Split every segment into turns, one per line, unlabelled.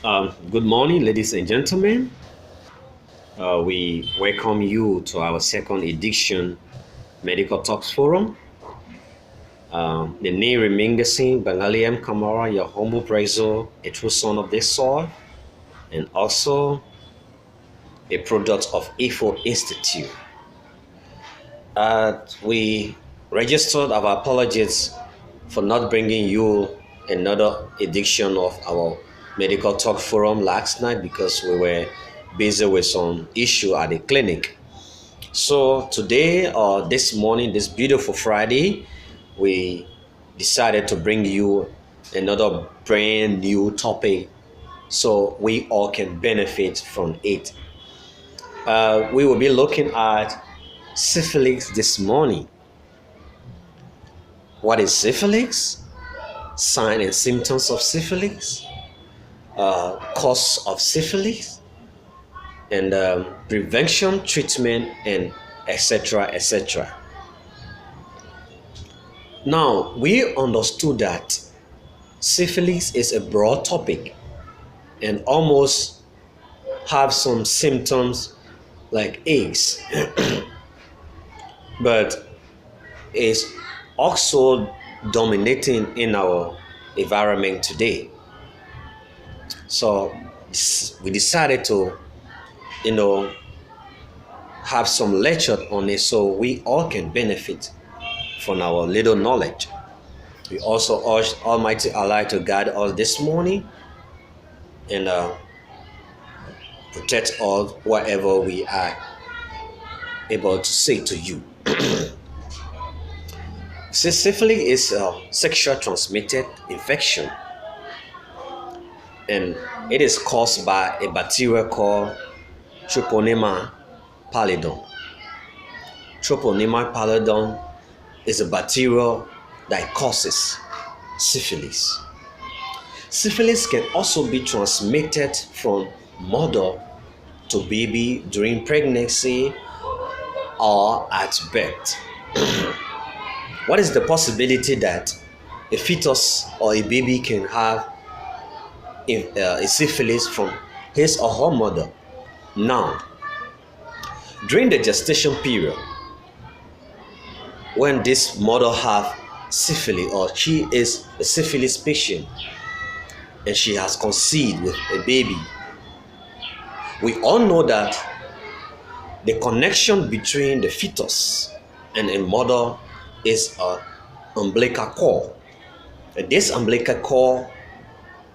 Good morning, ladies and gentlemen. We welcome you to our second edition Medical Talks Forum. The name remains the same, Bangalee Kamara, your humble praiser, a true son of this soil, and also a product of IFO Institute. We registered our apologies for not bringing you another edition of our Medical Talk Forum last night because we were busy with some issue at the clinic. So today or this morning, this beautiful Friday, we decided to bring you another brand new topic so we all can benefit from it. We will be looking at syphilis this morning. What is syphilis? Signs and symptoms of syphilis, cause of syphilis, and prevention, treatment, and etc. etc. Now, we understood that syphilis is a broad topic and almost have some symptoms like AIDS, but is also dominating in our environment today. So we decided to, have some lecture on it so we all can benefit from our little knowledge. We also urge Almighty Allah to guide us this morning and protect us whatever we are able to say to you. Syphilis is a sexual transmitted infection, and it is caused by a bacteria called Treponema pallidum. Treponema pallidum is a bacteria that causes syphilis. Syphilis can also be transmitted from mother to baby during pregnancy or at birth. What is the possibility that a fetus or a baby can have a syphilis from his or her mother? Now, during the gestation period, when this mother have syphilis or she is a syphilis patient and she has conceived with a baby, we all know that the connection between the fetus and a mother is an umbilical cord. And this umbilical cord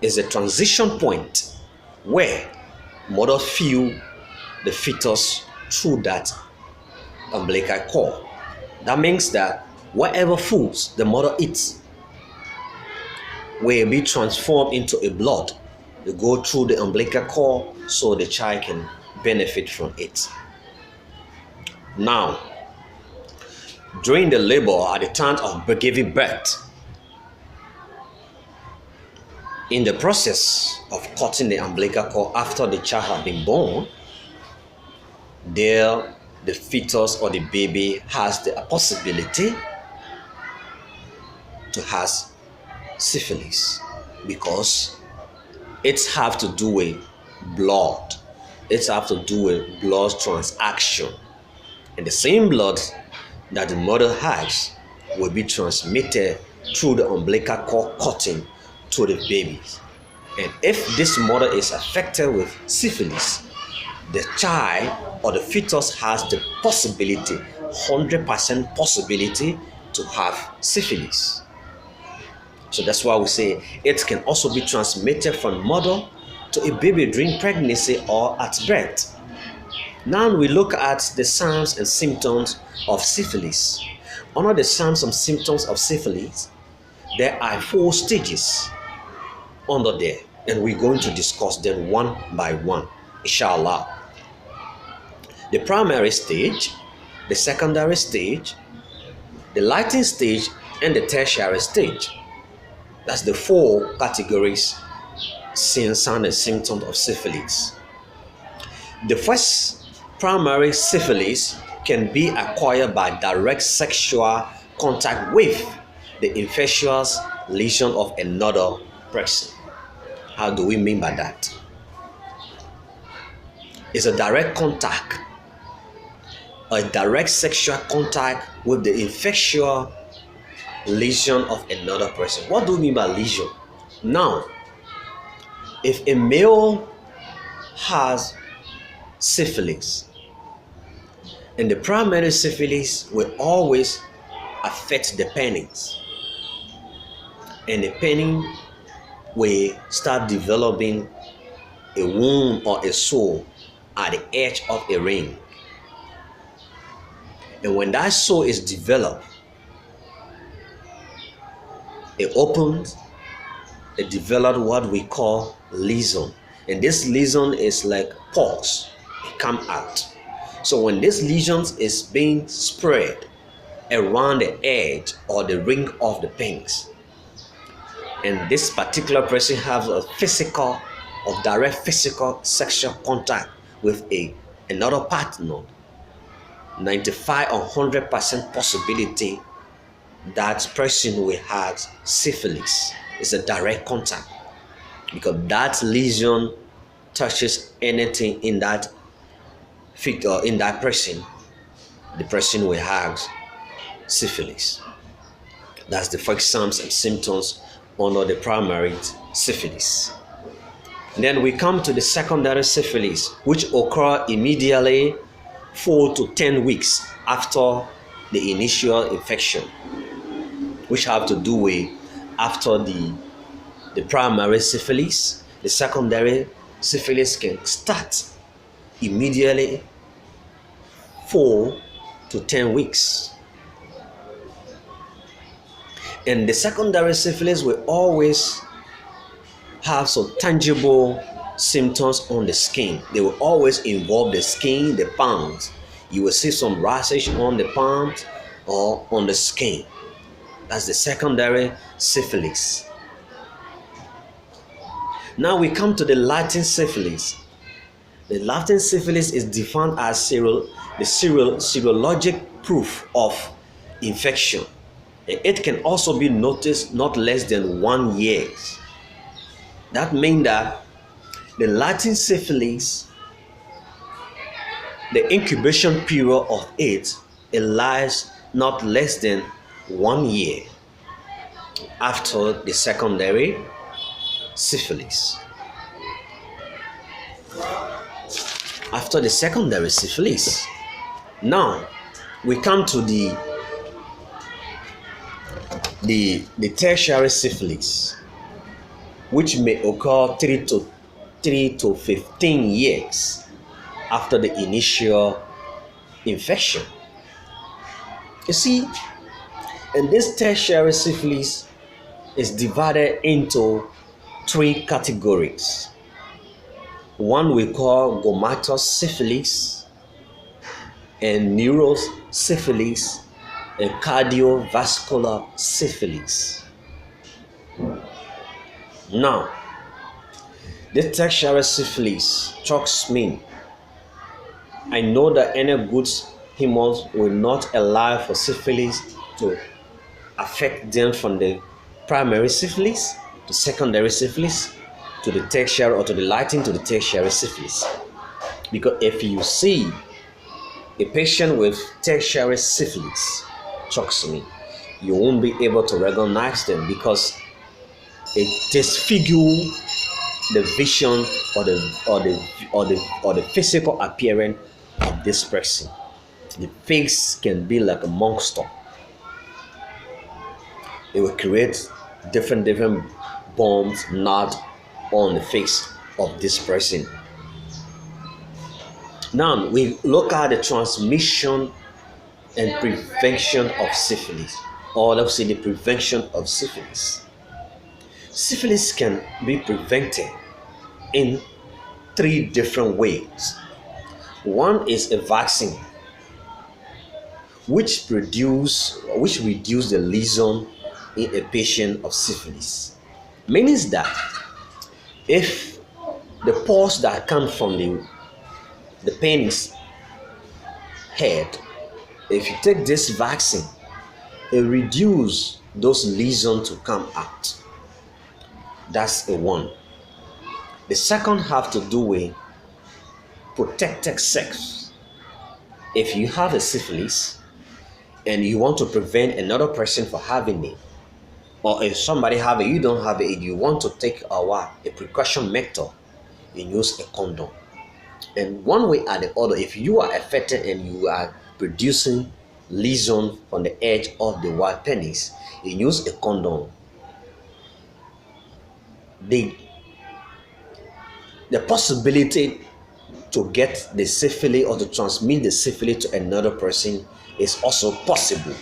is a transition point where mother feed the fetus through that umbilical cord. That means that whatever foods the mother eats will be transformed into a blood. They go through the umbilical cord so the child can benefit from it. Now, during the labor at the time of giving birth, in the process of cutting the umbilical cord after the child has been born, there the fetus or the baby has the possibility to have syphilis because it's have to do with blood. It's have to do with blood transaction. And the same blood that the mother has will be transmitted through the umbilical cord cutting to the baby. And if this mother is affected with syphilis, the child or the fetus has the possibility, 100% possibility to have syphilis. So that's why we say it can also be transmitted from mother to a baby during pregnancy or at birth. Now we look at the signs and symptoms of syphilis. Under the signs and symptoms of syphilis, there are 4 stages under there, and we're going to discuss them one by one, inshallah. The primary stage, the secondary stage, the lighting stage, and the tertiary stage. That's the 4 categories, signs and symptoms of syphilis. The first primary syphilis can be acquired by direct sexual contact with the infectious lesion of another person. How do we mean by that? is a direct contact, a direct sexual contact with the infectious lesion of another person. What do we mean by lesion? Now, if a male has syphilis, and the primary syphilis will always affect the pennies, and the penny will start developing a wound or a sore at the edge of a ring. And when that sore is developed, it opens, it develops what we call lesion. And this lesion is like pus, it come out. So when this lesion is being spread around the edge or the ring of the penis, and this particular person has a physical or direct physical sexual contact with another partner, 95 or 100% possibility that person will have syphilis. It's a direct contact, because that lesion touches anything in that figure, in that person, the person will have syphilis. That's the first signs and symptoms under the primary syphilis. Then we come to the secondary syphilis, which occur immediately 4 to 10 weeks after the initial infection, which have to do with after the primary syphilis. The secondary syphilis can start immediately 4 to 10 weeks. And the secondary syphilis will always have some tangible symptoms on the skin. They will always involve the skin, the palms. You will see some rashes on the palms or on the skin. That's the secondary syphilis. Now we come to the latent syphilis. The latent syphilis is defined as serologic proof of infection. It can also be noticed not less than 1 year. That means that the latent syphilis, the incubation period of it lies not less than 1 year after the secondary syphilis. After the secondary syphilis, now we come to the tertiary syphilis, which may occur 3 to 15 years after the initial infection. You see, and this tertiary syphilis is divided into 3 categories. One we call gomatous syphilis, and neurosyphilis, and cardiovascular syphilis. Now, this tertiary syphilis shocks me. I know that any good humans will not allow for syphilis to affect them from the primary syphilis to secondary syphilis to the tertiary, or to the latent to the tertiary syphilis. Because if you see a patient with tertiary syphilis, shocks me, you won't be able to recognize them, because it disfigures the vision or the physical appearance of this person. The face can be like a monster. It will create different bumps, knots on the face of this person. Now we look at the transmission and prevention of syphilis, or let's say the prevention of syphilis. Syphilis can be prevented in 3 different ways. One is a vaccine, which reduce the lesion in a patient of syphilis. Means that if the pus that comes from the penis head, if you take this vaccine, it reduces those lesions to come out. That's the one. The second have to do with protected sex. If you have a syphilis and you want to prevent another person from having it, or if somebody have it, you don't have it, you want to take a precaution method, you use a condom. And one way or the other, if you are affected and you are producing lesion on the edge of the white penis, you use a condom. The possibility to get the syphilis or to transmit the syphilis to another person is also possible,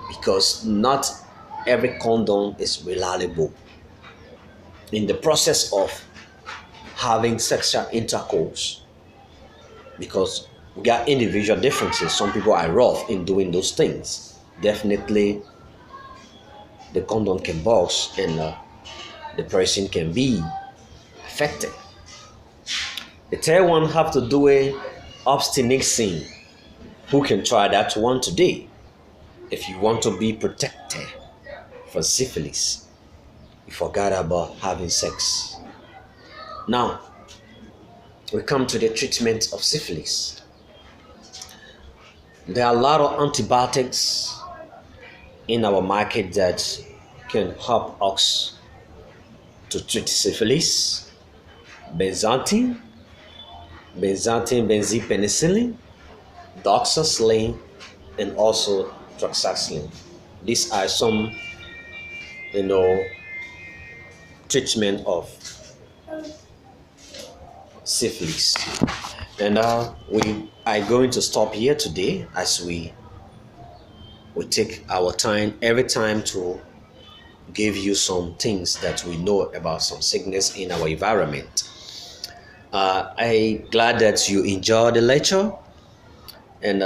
because not every condom is reliable. In the process of having sexual intercourse, because we got individual differences, some people are rough in doing those things, definitely the condom can burst and the person can be affected. The third one have to do with abstinence. Who can try that one today? If you want to be protected from syphilis, you forgot about having sex. Now, we come to the treatment of syphilis. There are a lot of antibiotics in our market that can help us to treat syphilis. Benzathine, benzypenicillin, doxycycline, and also troxycycline. These are some, treatment of syphilis. And we are going to stop here today, as we take our time every time to give you some things that we know about some sickness in our environment. I'm glad that you enjoyed the lecture, and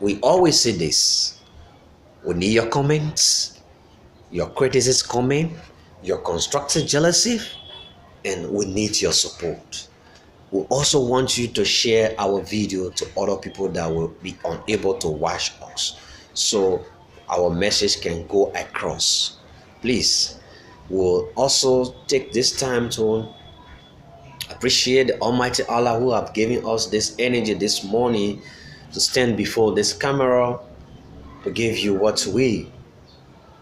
we always say this: we need your comments, your criticism comment, your constructive jealousy, and we need your support. We also want you to share our video to other people that will be unable to watch us, so our message can go across. Please, we'll also take this time to appreciate the Almighty Allah who have given us this energy this morning to stand before this camera to give you what we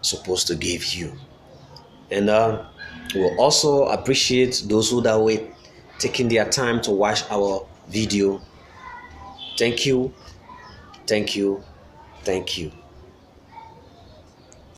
supposed to give you. And we'll also appreciate those who that were taking their time to watch our video. Thank you, thank you, thank you.